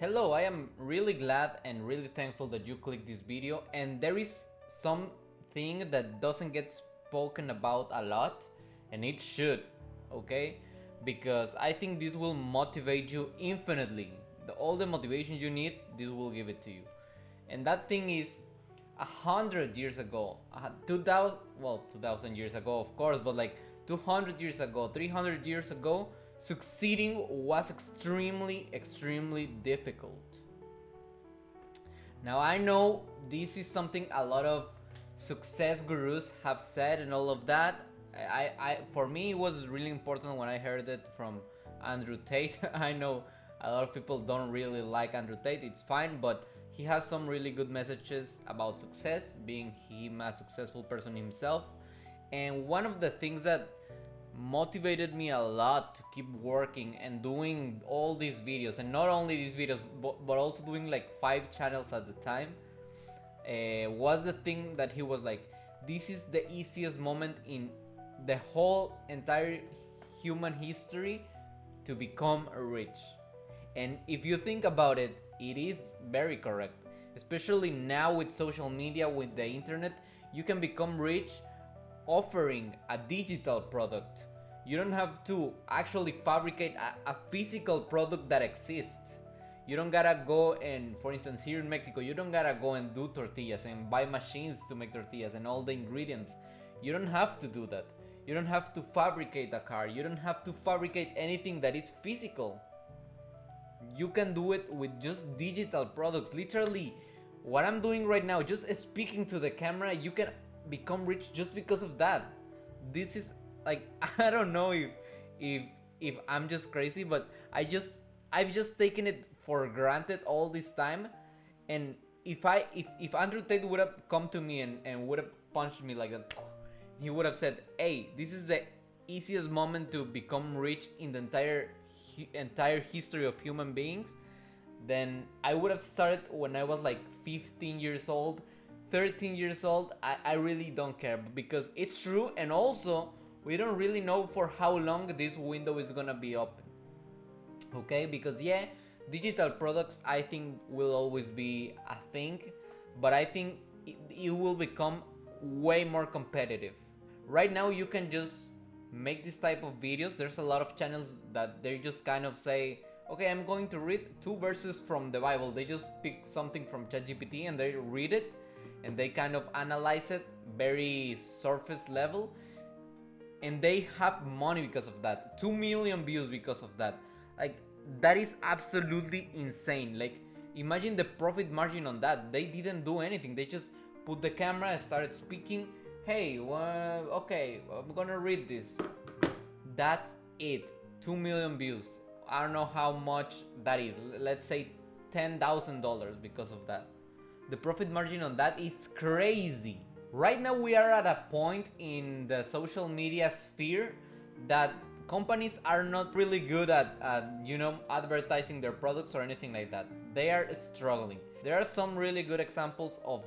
Hello, I am really glad and really thankful that you clicked this video, and there is something that doesn't get spoken about a lot, and it should, okay? Because I think this will motivate you infinitely. All the motivation you need, this will give it to you. And that thing is 100 years ago, 2000, well, 2000 years ago, of course, but like 200 years ago, 300 years ago, succeeding was extremely difficult. Now I know this is something a lot of success gurus have said and all of that. For me, it was really important when I heard it from Andrew Tate. I know a lot of people don't really like Andrew Tate. It's fine, but he has some really good messages about success, being him a successful person himself. And one of the things that motivated me a lot to keep working and doing all these videos, and not only these videos but also doing like 5 channels at the time, was the thing that he was like, this is the easiest moment in the whole entire human history to become rich. And if you think about it, it is very correct, especially now with social media, with the internet. You can become rich offering a digital product. You don't have to actually fabricate a physical product that exists. You don't gotta go and, for instance, here in Mexico, you don't gotta go and do tortillas and buy machines to make tortillas and all the ingredients. You don't have to do that. You don't have to fabricate a car. You don't have to fabricate anything that is physical. You can do it with just digital products. Literally, what I'm doing right now, just speaking to the camera, you can become rich just because of that. This is like, I don't know if I'm just crazy, but I've just taken it for granted all this time. And if Andrew Tate would have come to me and would have punched me like that, he would have said, hey, this is the easiest moment to become rich in the entire history of human beings, then I would have started when I was like 15 years old, 13 years old. I really don't care, because it's true. And also, we don't really know for how long this window is gonna be open. Okay, because yeah, digital products I think will always be a thing, but I think it will become way more competitive. Right now you can just make this type of videos. There's a lot of channels that they just kind of say, okay, I'm going to read 2 verses from the Bible. They just pick something from ChatGPT and they read it and they kind of analyze it very surface level, and they have money because of that. 2 million views because of that. Like, that is absolutely insane. Like, imagine the profit margin on that. They didn't do anything. They just put the camera and started speaking. Hey, okay, I'm gonna read this. That's it. 2 million views. I don't know how much that is. Let's say $10,000 because of that. The profit margin on that is crazy. Right now we are at a point in the social media sphere that companies are not really good at advertising their products or anything like that. They are struggling. There are some really good examples of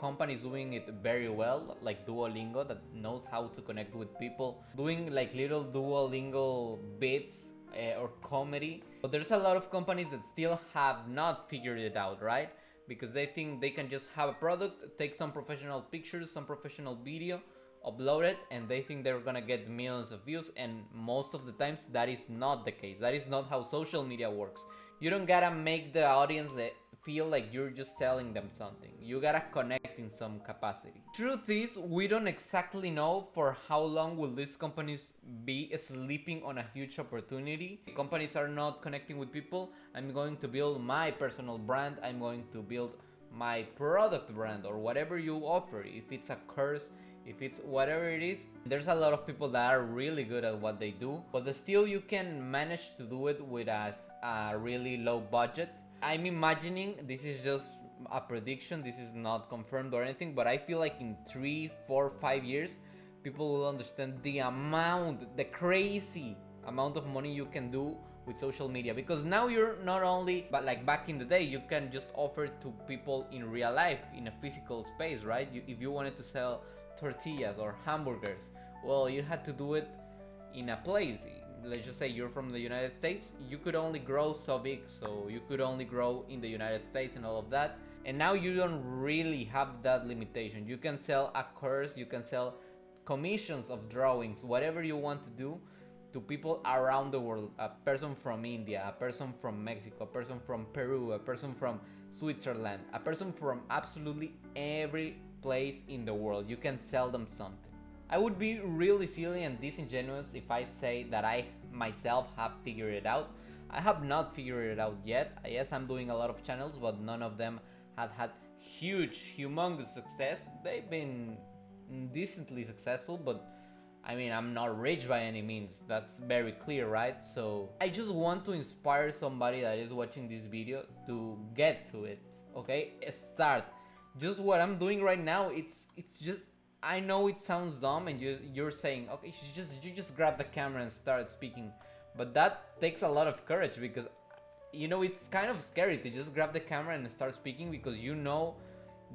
companies doing it very well, like Duolingo, that knows how to connect with people, doing like little Duolingo bits or comedy. But there's a lot of companies that still have not figured it out, right? Because they think they can just have a product, take some professional pictures, some professional video, upload it, and they think they're gonna get millions of views. And most of the times that is not the case. That is not how social media works. You don't gotta make the audience feel like you're just selling them something. You gotta connect in some capacity. Truth is, we don't exactly know for how long will these companies be sleeping on a huge opportunity. Companies are not connecting with people. I'm going to build my personal brand. I'm going to build my product brand, or whatever you offer. If it's a course, if it's whatever it is, there's a lot of people that are really good at what they do, but still you can manage to do it with a really low budget. I'm imagining, this is just a prediction, this is not confirmed or anything, but I feel like in 3, 4, 5 years, people will understand the crazy amount of money you can do with social media. Because now you're not only, but like back in the day, you can just offer to people in real life, in a physical space, right? If you wanted to sell tortillas or hamburgers, well, you had to do it in a place. let's just say you're from the United States, you could only grow so big, so you could only grow in the United States and all of that. And now you don't really have that limitation. You can sell a course, you can sell commissions of drawings, whatever you want to do, to people around the world. A person from India, a person from Mexico, a person from Peru, a person from Switzerland, a person from absolutely every place in the world. You can sell them something. I would be really silly and disingenuous if I say that I myself have figured it out. I have not figured it out yet. Yes, I'm doing a lot of channels, but none of them have had huge, humongous success. They've been decently successful, but I mean, I'm not rich by any means. That's very clear, right? So I just want to inspire somebody that is watching this video to get to it, okay? Start. Just what I'm doing right now, it's just, I know it sounds dumb and you're saying, okay, you just grab the camera and start speaking. But that takes a lot of courage, because you know, it's kind of scary to just grab the camera and start speaking, because you know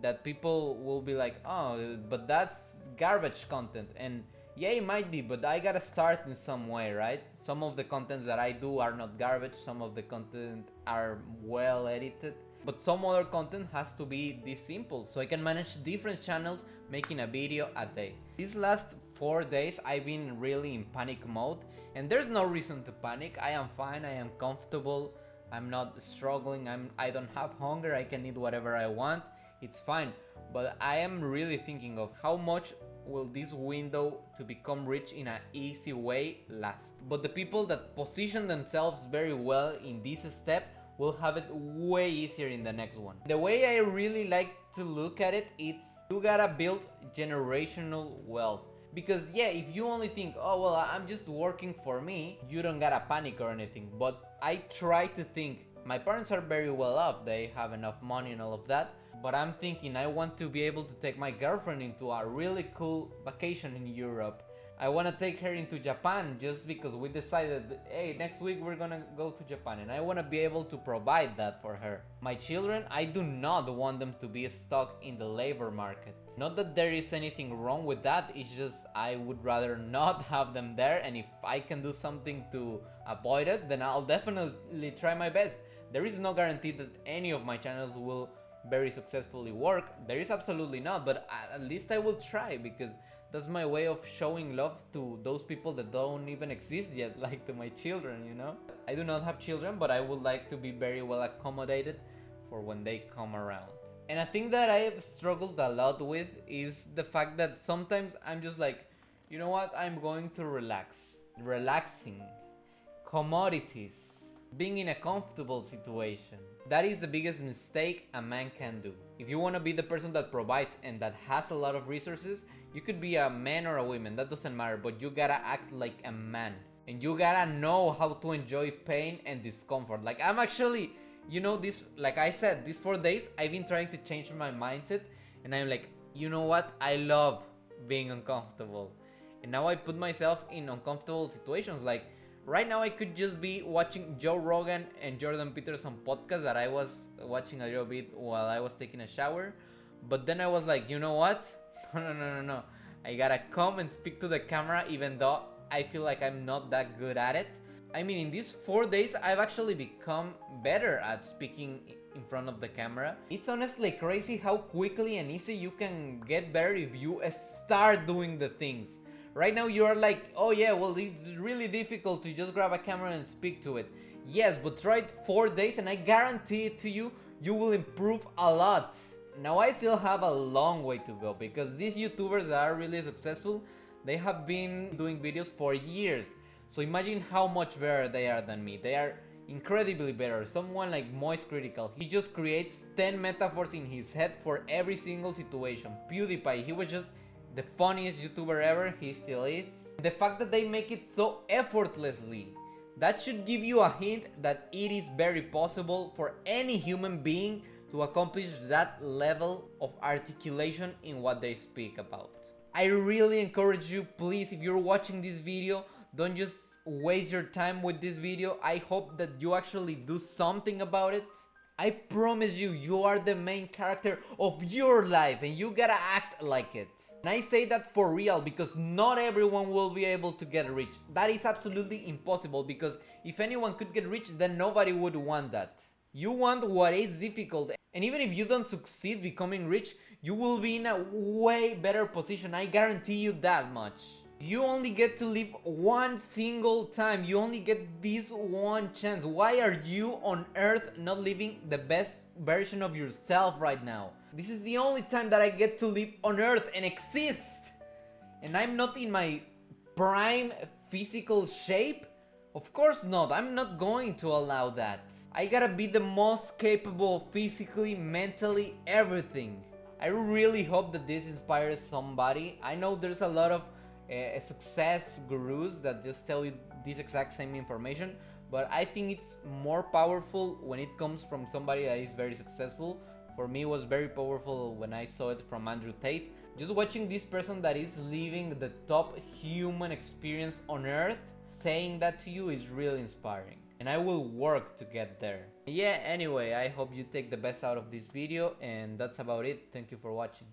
that people will be like, oh, but that's garbage content. And yeah, it might be, but I gotta start in some way, right? Some of the contents that I do are not garbage, some of the content are well edited, but some other content has to be this simple, so I can manage different channels making a video a day. These last 4 days I've been really in panic mode, and there's no reason to panic. I am fine, I am comfortable, I'm not struggling, I don't have hunger, I can eat whatever I want, it's fine. But I am really thinking of how much will this window to become rich in an easy way last. But the people that position themselves very well in this step will have it way easier in the next one. The way I really like to look at it, it's you gotta build generational wealth. Because yeah, if you only think, oh well, I'm just working for me, you don't gotta panic or anything. But I try to think, my parents are very well off, they have enough money and all of that, but I'm thinking I want to be able to take my girlfriend into a really cool vacation in Europe. I want to take her into Japan just because we decided, hey, next week we're gonna go to Japan, and I want to be able to provide that for her. My children, I do not want them to be stuck in the labor market. Not that there is anything wrong with that, it's just I would rather not have them there, and if I can do something to avoid it, then I'll definitely try my best. There is no guarantee that any of my channels will very successfully work. There is absolutely not, but at least I will try, because that's my way of showing love to those people that don't even exist yet, like to my children, you know? I do not have children, but I would like to be very well accommodated for when they come around. And a thing that I have struggled a lot with is the fact that sometimes I'm just like, you know what, I'm going to relax. Relaxing. Commodities. Being in a comfortable situation. That is the biggest mistake a man can do. If you want to be the person that provides and that has a lot of resources, you could be a man or a woman, that doesn't matter, but you gotta act like a man. And you gotta know how to enjoy pain and discomfort. Like, I'm actually, you know, this, like I said, these 4 days, I've been trying to change my mindset, and I'm like, you know what, I love being uncomfortable. And now I put myself in uncomfortable situations. Like, right now I could just be watching Joe Rogan and Jordan Peterson podcast that I was watching a little bit while I was taking a shower. But then I was like, you know what? No. I gotta come and speak to the camera, even though I feel like I'm not that good at it. I mean, in these 4 days, I've actually become better at speaking in front of the camera. It's honestly crazy how quickly and easy you can get better if you start doing the things. Right now you are like, oh yeah, well, it's really difficult to just grab a camera and speak to it. Yes, but try it 4 days and I guarantee it to you, you will improve a lot. Now I still have a long way to go, because these YouTubers that are really successful, they have been doing videos for years. So imagine how much better they are than me. They are incredibly better. Someone like Moist Critical, he just creates 10 metaphors in his head for every single situation. PewDiePie, he was just the funniest YouTuber ever, he still is. The fact that they make it so effortlessly, that should give you a hint that it is very possible for any human being to accomplish that level of articulation in what they speak about. I really encourage you, please, if you're watching this video, don't just waste your time with this video. I hope that you actually do something about it. I promise you, you are the main character of your life and you gotta act like it. And I say that for real because not everyone will be able to get rich. That is absolutely impossible, because if anyone could get rich, then nobody would want that. You want what is difficult, and even if you don't succeed becoming rich, you will be in a way better position. I guarantee you that much. You only get to live one single time. You only get this one chance. Why are you on Earth not living the best version of yourself right now? This is the only time that I get to live on Earth and exist. And I'm not in my prime physical shape? Of course not. I'm not going to allow that. I gotta be the most capable physically, mentally, everything. I really hope that this inspires somebody. I know there's a lot of success gurus that just tell you this exact same information, but I think it's more powerful when it comes from somebody that is very successful. For me, it was very powerful when I saw it from Andrew Tate. Just watching this person that is living the top human experience on Earth saying that to you is really inspiring, and I will work to get there. Yeah, anyway, I hope you take the best out of this video, and that's about it. Thank you for watching.